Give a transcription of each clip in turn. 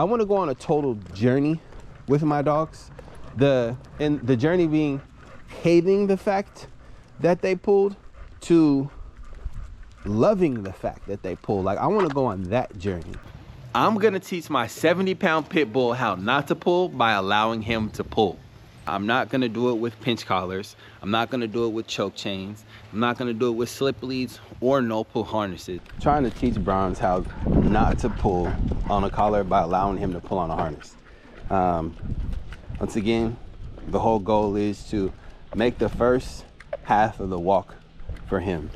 I want to go on a total journey with my dogs. The journey being hating the fact that they pulled to loving the fact that they pulled. Like, I want to go on that journey. I'm gonna teach my 70-pound pit bull how not to pull by allowing him to pull. I'm not gonna do it with pinch collars. I'm not gonna do it with choke chains. I'm not gonna do it with slip leads or no pull harnesses. Trying to teach Browns how not to pull on a collar by allowing him to pull on a harness. Once again, the whole goal is to make the first half of the walk for him,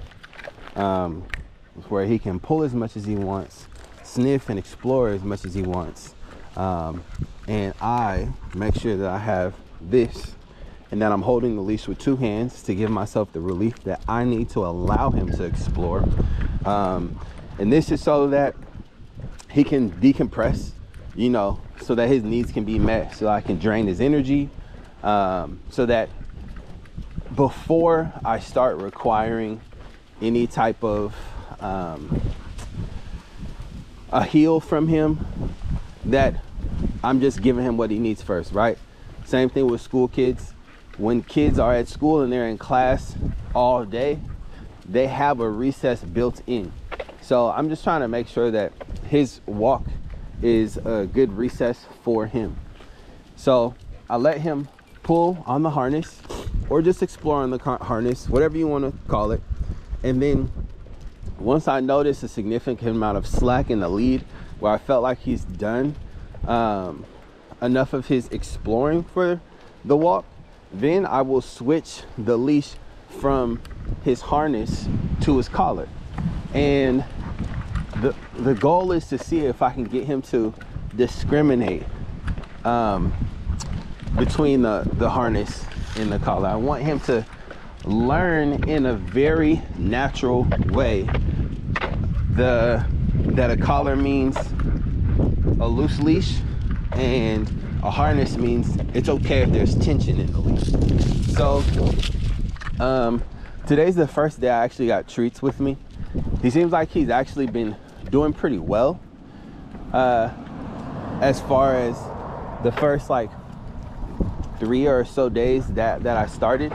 where he can pull as much as he wants, sniff and explore as much as he wants, and I make sure that I have this and that I'm holding the leash with 2 hands to give myself the relief that I need to allow him to explore, and this is so that he can decompress, you know, so that his needs can be met, so I can drain his energy, so that before I start requiring any type of a heel from him, that I'm just giving him what he needs first, right? Same thing with school kids. When kids are at school and they're in class all day, they have a recess built in. So I'm just trying to make sure that his walk is a good recess for him. So I let him pull on the harness or just explore on the harness, whatever you want to call it. And then once I notice a significant amount of slack in the lead, where I felt like he's done enough of his exploring for the walk, then I will switch the leash from his harness to his collar. And the goal is to see if I can get him to discriminate between the harness and the collar. I want him to learn in a very natural way that a collar means a loose leash and a harness means it's okay if there's tension in the leash. So today's the first day I actually got treats with me. He seems like he's actually been doing pretty well as far as the first like 3 or so days that I started.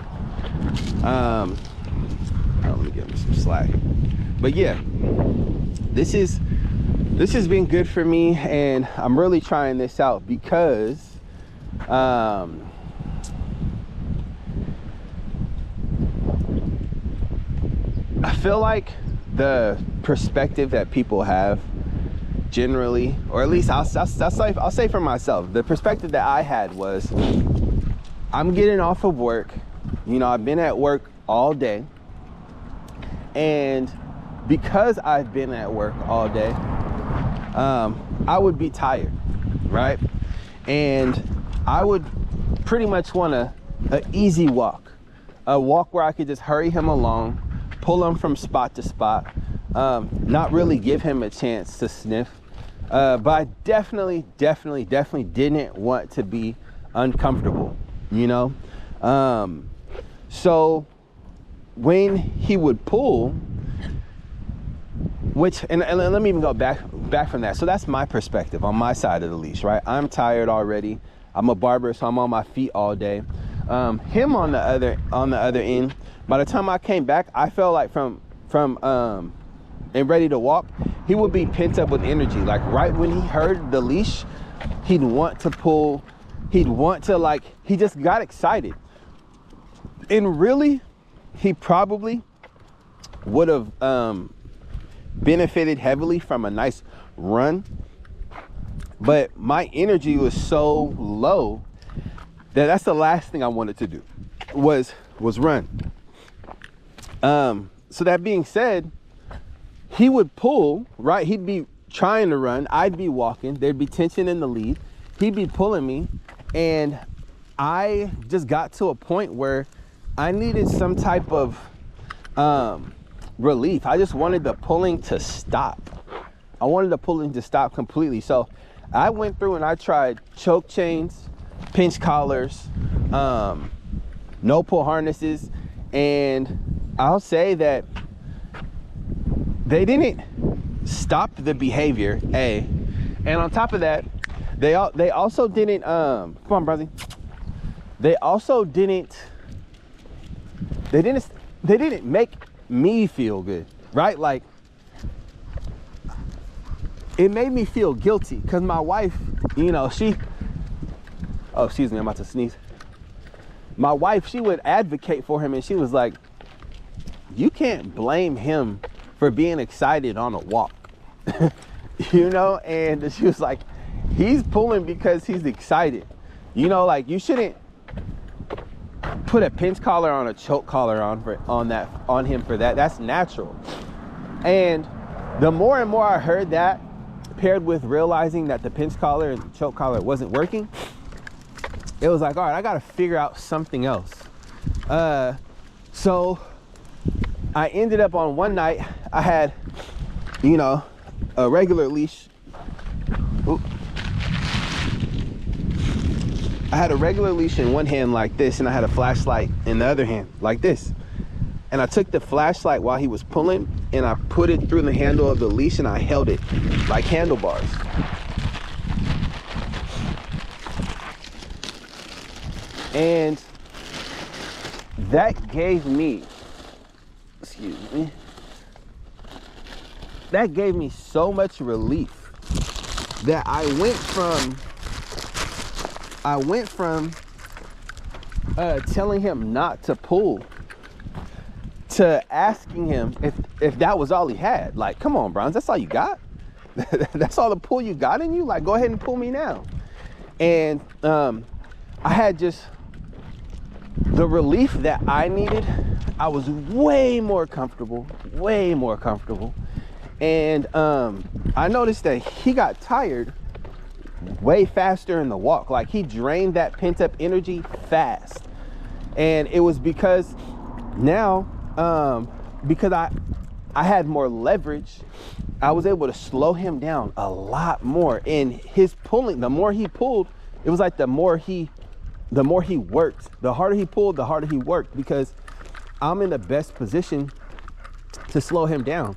Let me give him some slack. But yeah, this has been good for me, and I'm really trying this out because I feel like the perspective that people have generally, or at least I'll say for myself, the perspective that I had was, I'm getting off of work, you know, I've been at work all day, and because I've been at work all day, I would be tired, right? And I would pretty much want an easy walk, a walk where I could just hurry him along, pull him from spot to spot, not really give him a chance to sniff. But I definitely didn't want to be uncomfortable, you know? So when he would pull, and let me even go back from that. So that's my perspective on my side of the leash, right? I'm tired already. I'm a barber, so I'm on my feet all day. Him on the other end, by the time I came back, I felt like from and ready to walk, he would be pent up with energy. Like right when he heard the leash, he'd want to pull, he just got excited. And really, he probably would have benefited heavily from a nice run, but my energy was so low that's the last thing I wanted to do was run. So that being said, he would pull, right? He'd be trying to run, I'd be walking, there'd be tension in the lead, he'd be pulling me, and I just got to a point where I needed some type of relief. I just wanted the pulling to stop. I wanted the pulling to stop completely. So I went through and I tried choke chains, pinch collars, no pull harnesses, and I'll say that they didn't stop the behavior, and on top of that, They also didn't come on, brother. They also didn't they didn't make me feel good, right? Like, it made me feel guilty because my wife, you know, oh, excuse me, I'm about to sneeze. My wife, she would advocate for him, and she was like, you can't blame him for being excited on a walk. You know, and she was like, he's pulling because he's excited. You know, like, you shouldn't put a pinch collar on a choke collar on him for that. That's natural. And the more and more I heard that, paired with realizing that the pinch collar and the choke collar wasn't working, it was like, all right, I got to figure out something else. So I ended up on one night, I had, you know, a regular leash. Oop. I had a regular leash in one hand like this, and I had a flashlight in the other hand like this. And I took the flashlight while he was pulling, and I put it through the handle of the leash, and I held it like handlebars. And that gave me, excuse me, that gave me so much relief that I went from telling him not to pull to asking him if that was all he had. Like, come on, Browns, that's all you got? That's all the pull you got in you? Like, go ahead and pull me now. And I had just the relief that I needed. I was way more comfortable. And I noticed that he got tired way faster in the walk. Like, he drained that pent up energy fast. And it was because now, because I had more leverage, I was able to slow him down a lot more. And his pulling, the more he pulled, it was like the more he worked. The harder he pulled, the harder he worked, because I'm in the best position to slow him down.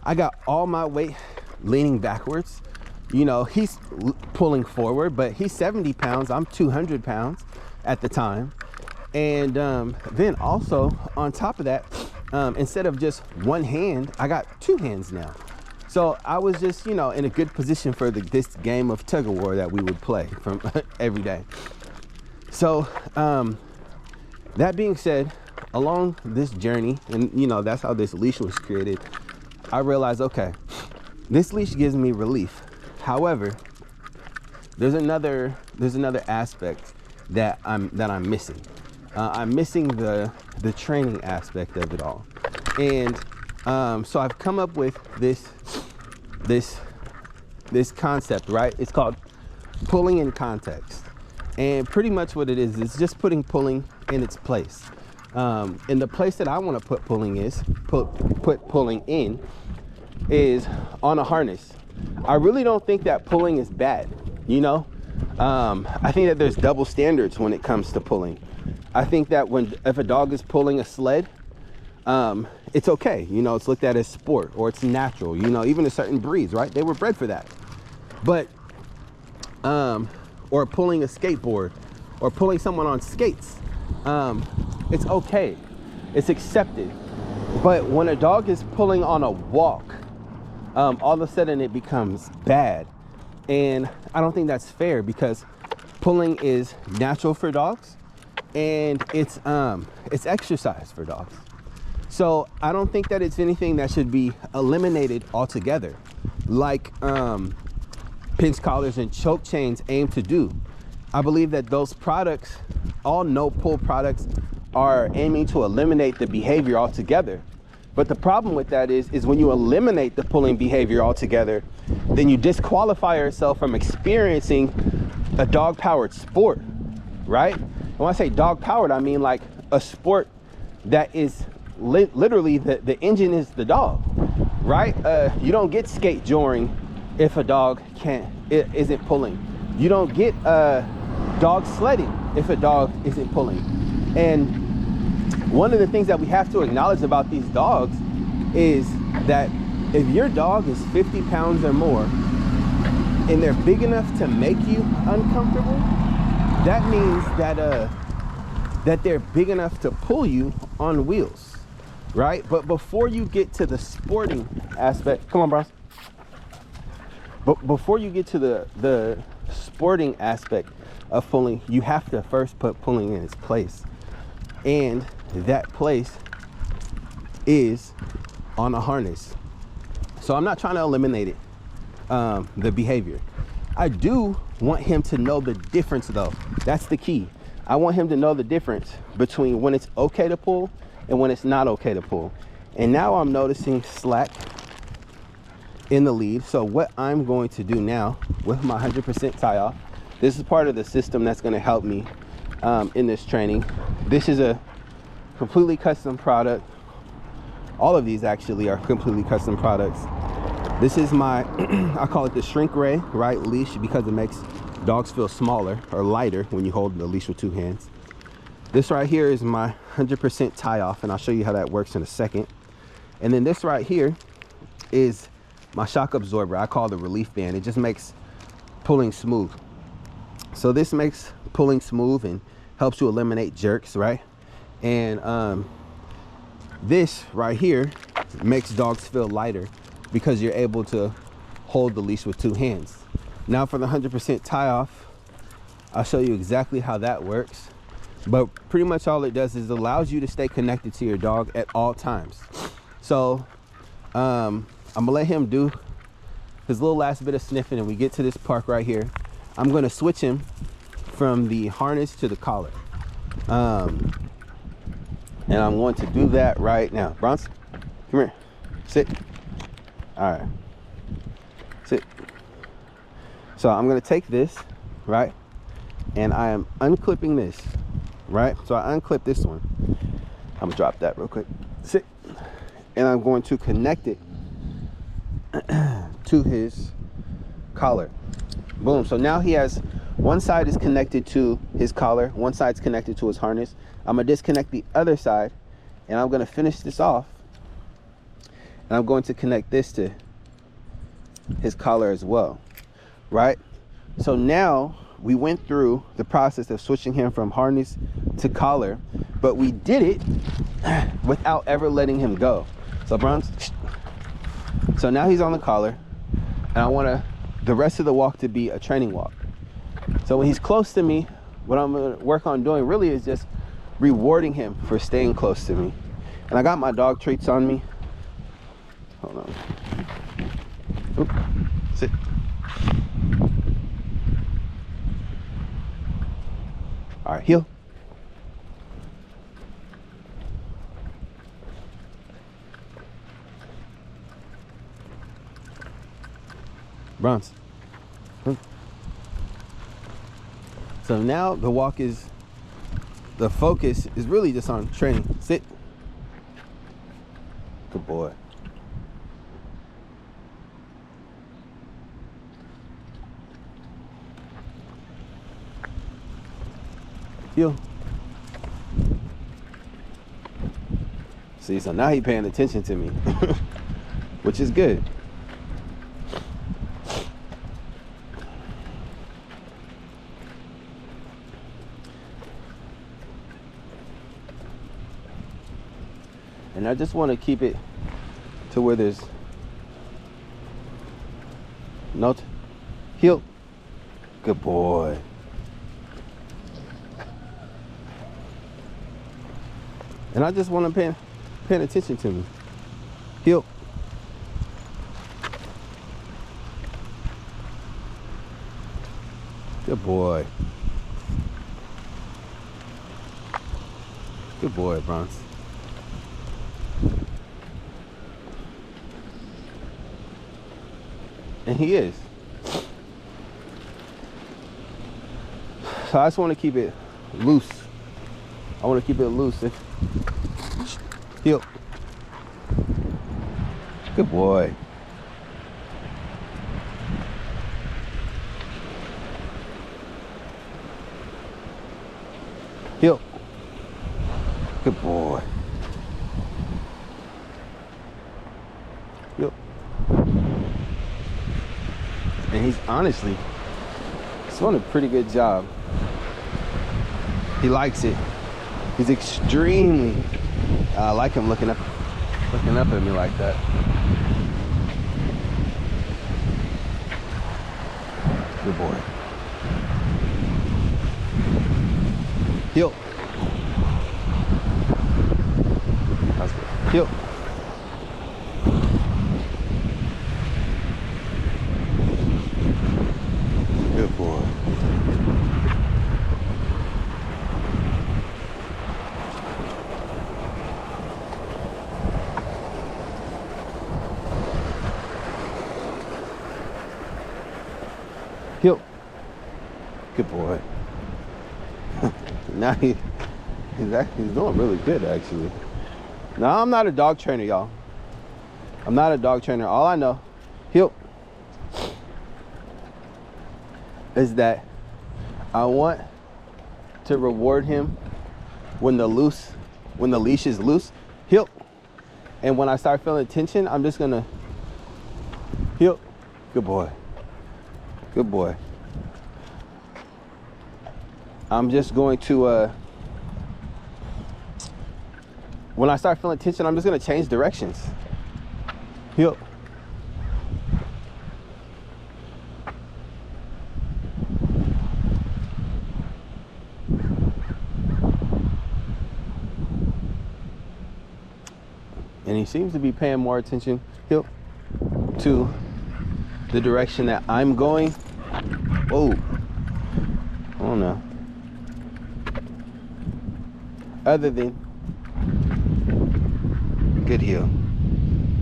I got all my weight leaning backwards. You know, he's pulling forward, but he's 70 pounds. I'm 200 pounds at the time. And then also on top of that, instead of just one hand, I got two hands now. So I was just, you know, in a good position for this game of tug of war that we would play from every day. So that being said, along this journey, and you know, that's how this leash was created, I realized, okay, this leash gives me relief. However, there's another aspect that I'm missing. I'm missing the training aspect of it all. And so I've come up with this concept, right? It's called pulling in context. And pretty much what it is just putting pulling in its place. And the place that I want to put pulling in is on a harness. I really don't think that pulling is bad, you know? I think that there's double standards when it comes to pulling. I think that if a dog is pulling a sled, it's okay. You know, it's looked at as sport, or it's natural, you know, even a certain breeds, right? They were bred for that. But, or pulling a skateboard, or pulling someone on skates, it's okay. It's accepted. But when a dog is pulling on a walk, all of a sudden it becomes bad. And I don't think that's fair, because pulling is natural for dogs, and it's exercise for dogs. So I don't think that it's anything that should be eliminated altogether, like pinch collars and choke chains aim to do. I believe that those products, all no pull products, are aiming to eliminate the behavior altogether. But the problem with that is when you eliminate the pulling behavior altogether, then you disqualify yourself from experiencing a dog-powered sport, right? And when I say dog-powered, I mean like a sport that is literally the engine is the dog, right? You don't get skate joring if a dog isn't pulling. You don't get dog sledding if a dog isn't pulling. And one of the things that we have to acknowledge about these dogs is that if your dog is 50 pounds or more, and they're big enough to make you uncomfortable, that means that they're big enough to pull you on wheels, right? But before you get to the sporting aspect, come on, bros. But before you get to the sporting aspect of pulling, you have to first put pulling in its place. And that place is on a harness. So I'm not trying to eliminate it, the behavior. I do want him to know the difference though. That's the key. I want him to know the difference between when it's okay to pull and when it's not okay to pull. And now I'm noticing slack in the lead. So what I'm going to do now with my 100% tie off, this is part of the system that's going to help me in this training. This is a completely custom product. All of these actually are completely custom products. This is my, I call it the shrink ray, right, leash, because it makes dogs feel smaller or lighter when you hold the leash with two hands. This right here is my 100% tie off, and I'll show you how that works in a second. And then this right here is my shock absorber. I call it the relief band. It just makes pulling smooth. So this makes pulling smooth and helps you eliminate jerks, right? And this right here makes dogs feel lighter because you're able to hold the leash with two hands. Now for the 100% tie off, I'll show you exactly how that works. But pretty much all it does is allows you to stay connected to your dog at all times. So I'm gonna let him do his little last bit of sniffing and we get to this park right here. I'm gonna switch him from the harness to the collar. And I'm going to do that right now. Bronson, come here, sit. All right, sit. So I'm gonna take this, right? And I am unclipping this, right? So I unclip this one. I'm gonna drop that real quick. Sit. And I'm going to connect it to his collar. Boom. So now he has, one side is connected to his collar, one side's connected to his harness. I'm gonna disconnect the other side and I'm gonna finish this off. And I'm going to connect this to his collar as well, right? So now we went through the process of switching him from harness to collar, but we did it without ever letting him go. So Bronze, so now he's on the collar and I want the rest of the walk to be a training walk. So when he's close to me, what I'm gonna work on doing really is just rewarding him for staying close to me. And I got my dog treats on me. Hold on. Oop. Sit. All right, heel. Bronze. So now the walk is, the focus is really just on training. Sit. Good boy. Heel. See, so now he's paying attention to me, which is good. And I just want to keep it to where there's no heel. Good boy. And I just want him paying attention to me. Heel. Good boy. Good boy, Bronze. And he is. So I just want to keep it loose. I want to keep it loose. Heel. Good boy. Heel. Good boy. Heel. And he's doing a pretty good job. He likes it. He's extremely, I like him looking up at me like that. Good boy. Heel. That's good. Heel. Good boy. Heel. Good boy. Now he's doing really good, actually. Now, I'm not a dog trainer, y'all. I'm not a dog trainer. All I know, heel, is that I want to reward him when the leash is loose, heel. And when I start feeling tension, I'm just gonna heel. Good boy. Good boy. I'm just going to, when I start feeling tension, I'm just going to change directions. Heel. And he seems to be paying more attention, heel, to the direction that I'm going. Whoa. Oh no. Other than good heel.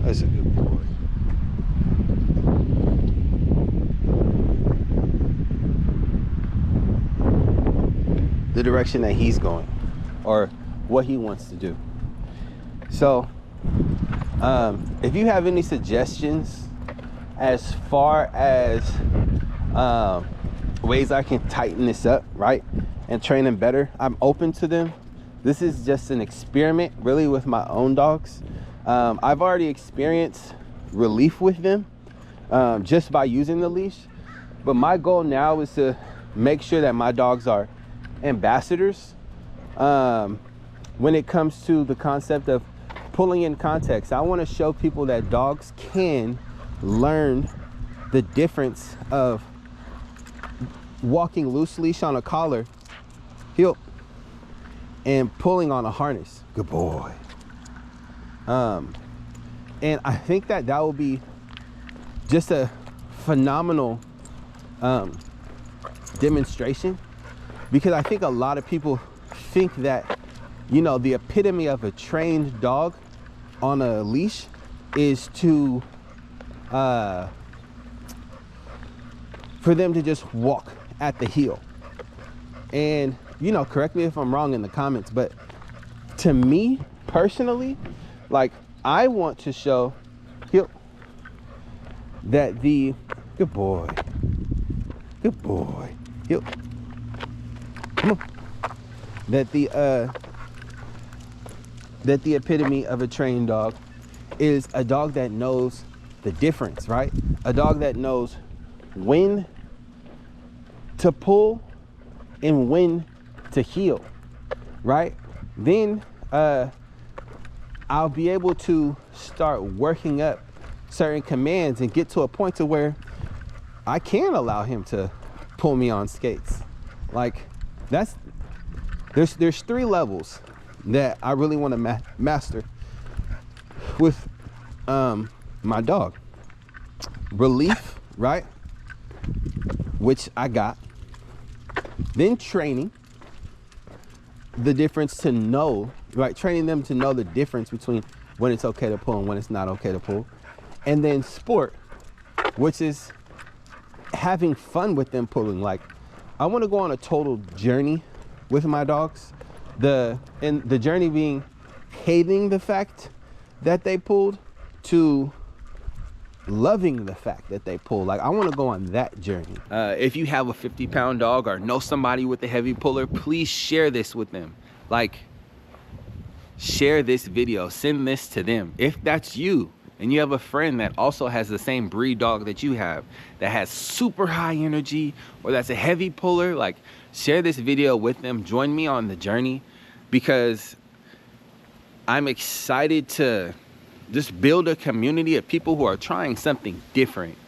That's a good boy. The direction that he's going, or what he wants to do. So, if you have any suggestions as far as ways I can tighten this up, right, and train him better, I'm open to them. This is just an experiment, really, with my own dogs. I've already experienced relief with them just by using the leash. But my goal now is to make sure that my dogs are ambassadors when it comes to the concept of pulling in context. I want to show people that dogs can learn the difference of walking loose leash on a collar, heel, and pulling on a harness. Good boy. And I think that will be just a phenomenal demonstration, because I think a lot of people think that, you know, the epitome of a trained dog on a leash is to for them to just walk at the heel. And, you know, correct me if I'm wrong in the comments, but to me personally, like, I want to show heel that the good boy, heel, come on, that the epitome of a trained dog is a dog that knows the difference, right? A dog that knows when to pull and when to heel, right? Then I'll be able to start working up certain commands and get to a point to where I can allow him to pull me on skates. Like, there's 3 levels that I really want to master with my dog. Relief, right? Which I got. Then training, the difference to know, right? Training them to know the difference between when it's okay to pull and when it's not okay to pull. And then sport, which is having fun with them pulling. Like, I want to go on a total journey with my dogs. The journey being hating the fact that they pulled to loving the fact that they pull. Like, I want to go on that journey. If you have a 50-pound dog or know somebody with a heavy puller, please share this with them. Like, share this video, send this to them. If that's you, and you have a friend that also has the same breed dog that you have, that has super high energy, or that's a heavy puller, like, share this video with them. Join me on the journey, because I'm excited to just build a community of people who are trying something different.